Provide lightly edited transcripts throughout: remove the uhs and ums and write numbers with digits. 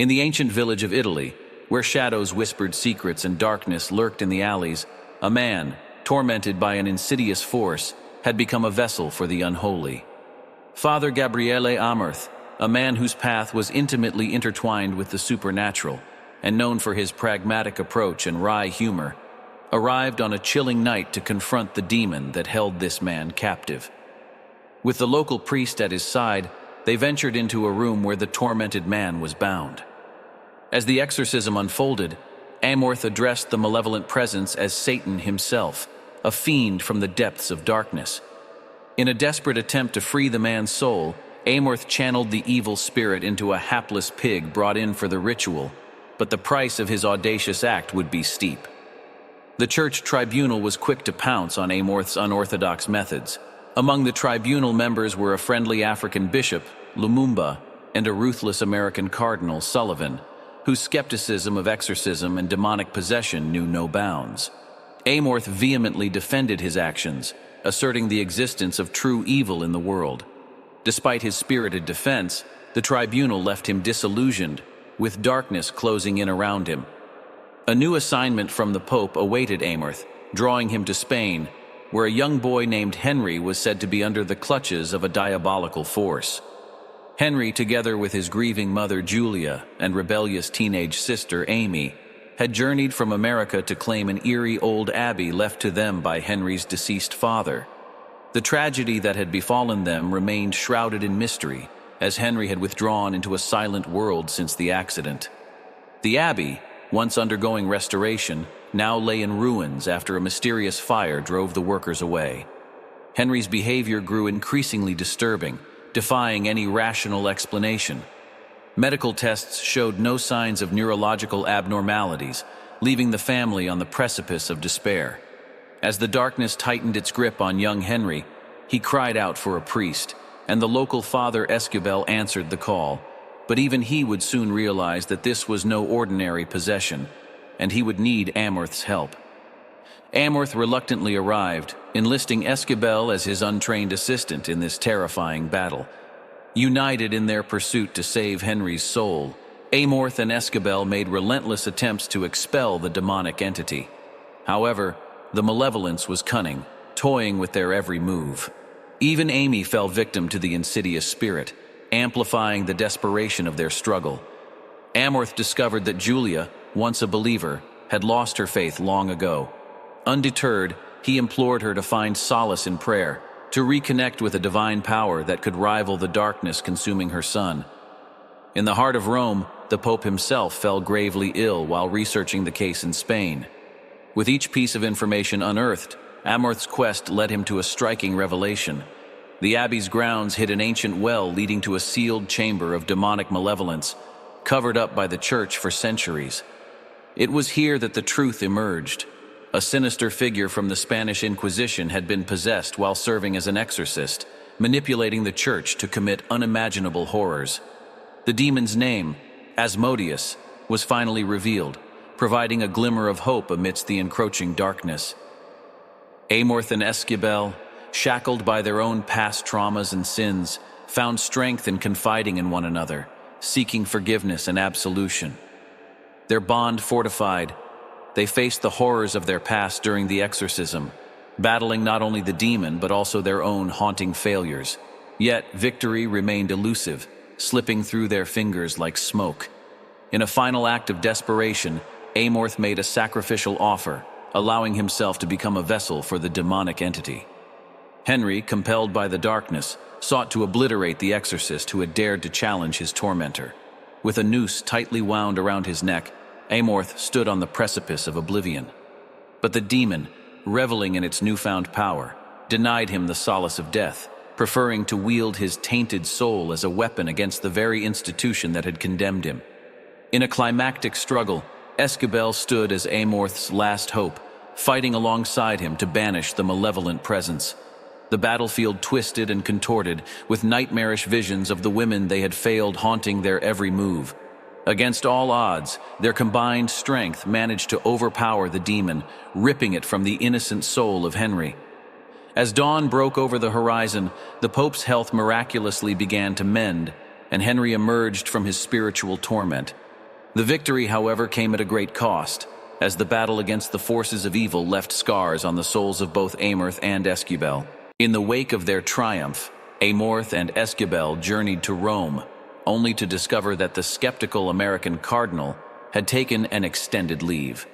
In the ancient village of Italy, where shadows whispered secrets and darkness lurked in the alleys, a man, tormented by an insidious force, had become a vessel for the unholy. Father Gabriele Amorth, a man whose path was intimately intertwined with the supernatural, and known for his pragmatic approach and wry humor, arrived on a chilling night to confront the demon that held this man captive. With the local priest at his side, they ventured into a room where the tormented man was bound. As the exorcism unfolded, Amorth addressed the malevolent presence as Satan himself, a fiend from the depths of darkness. In a desperate attempt to free the man's soul, Amorth channeled the evil spirit into a hapless pig brought in for the ritual, but the price of his audacious act would be steep. The church tribunal was quick to pounce on Amorth's unorthodox methods. Among the tribunal members were a friendly African bishop, Lumumba, and a ruthless American cardinal, Sullivan, whose skepticism of exorcism and demonic possession knew no bounds. Amorth vehemently defended his actions, asserting the existence of true evil in the world. Despite his spirited defense, the tribunal left him disillusioned, with darkness closing in around him. A new assignment from the Pope awaited Amorth, drawing him to Spain, where a young boy named Henry was said to be under the clutches of a diabolical force. Henry, together with his grieving mother Julia and rebellious teenage sister Amy, had journeyed from America to claim an eerie old abbey left to them by Henry's deceased father. The tragedy that had befallen them remained shrouded in mystery, as Henry had withdrawn into a silent world since the accident. The abbey, once undergoing restoration, now lay in ruins after a mysterious fire drove the workers away. Henry's behavior grew increasingly disturbing, defying any rational explanation. Medical tests showed no signs of neurological abnormalities, leaving the family on the precipice of despair. As the darkness tightened its grip on young Henry, he cried out for a priest, and the local Father Esquivel answered the call. But even he would soon realize that this was no ordinary possession, and he would need Amorth's help. Amorth reluctantly arrived, enlisting Esquivel as his untrained assistant in this terrifying battle. United in their pursuit to save Henry's soul, Amorth and Esquivel made relentless attempts to expel the demonic entity. However, the malevolence was cunning, toying with their every move. Even Amy fell victim to the insidious spirit, amplifying the desperation of their struggle. Amorth discovered that Julia, once a believer, had lost her faith long ago. Undeterred, he implored her to find solace in prayer, to reconnect with a divine power that could rival the darkness consuming her son. In the heart of Rome, the Pope himself fell gravely ill while researching the case in Spain. With each piece of information unearthed, Amorth's quest led him to a striking revelation. The abbey's grounds hid an ancient well leading to a sealed chamber of demonic malevolence, covered up by the church for centuries. It was here that the truth emerged. A sinister figure from the Spanish Inquisition had been possessed while serving as an exorcist, manipulating the church to commit unimaginable horrors. The demon's name, Asmodeus, was finally revealed, providing a glimmer of hope amidst the encroaching darkness. Amorth and Esquivel, shackled by their own past traumas and sins, found strength in confiding in one another, seeking forgiveness and absolution. Their bond fortified, they faced the horrors of their past during the exorcism, battling not only the demon but also their own haunting failures. Yet victory remained elusive, slipping through their fingers like smoke. In a final act of desperation, Amorth made a sacrificial offer, allowing himself to become a vessel for the demonic entity. Henry, compelled by the darkness, sought to obliterate the exorcist who had dared to challenge his tormentor. With a noose tightly wound around his neck, Amorth stood on the precipice of oblivion. But the demon, reveling in its newfound power, denied him the solace of death, preferring to wield his tainted soul as a weapon against the very institution that had condemned him. In a climactic struggle, Esquivel stood as Amorth's last hope, fighting alongside him to banish the malevolent presence. The battlefield twisted and contorted, with nightmarish visions of the women they had failed haunting their every move. Against all odds, their combined strength managed to overpower the demon, ripping it from the innocent soul of Henry. As dawn broke over the horizon, the Pope's health miraculously began to mend, and Henry emerged from his spiritual torment, The victory, however, came at a great cost, as the battle against the forces of evil left scars on the souls of both Amorth and Escubel. In the wake of their triumph, Amorth and Escubel journeyed to Rome, only to discover that the skeptical American cardinal had taken an extended leave.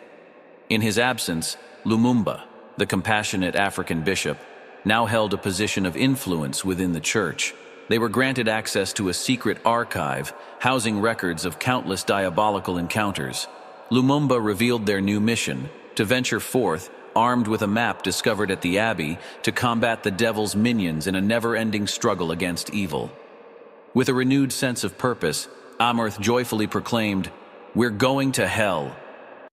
In his absence, Lumumba, the compassionate African bishop, now held a position of influence within the church. They were granted access to a secret archive housing records of countless diabolical encounters. Lumumba revealed their new mission: to venture forth, armed with a map discovered at the Abbey, to combat the devil's minions in a never-ending struggle against evil. With a renewed sense of purpose, Amorth joyfully proclaimed, "We're going to hell.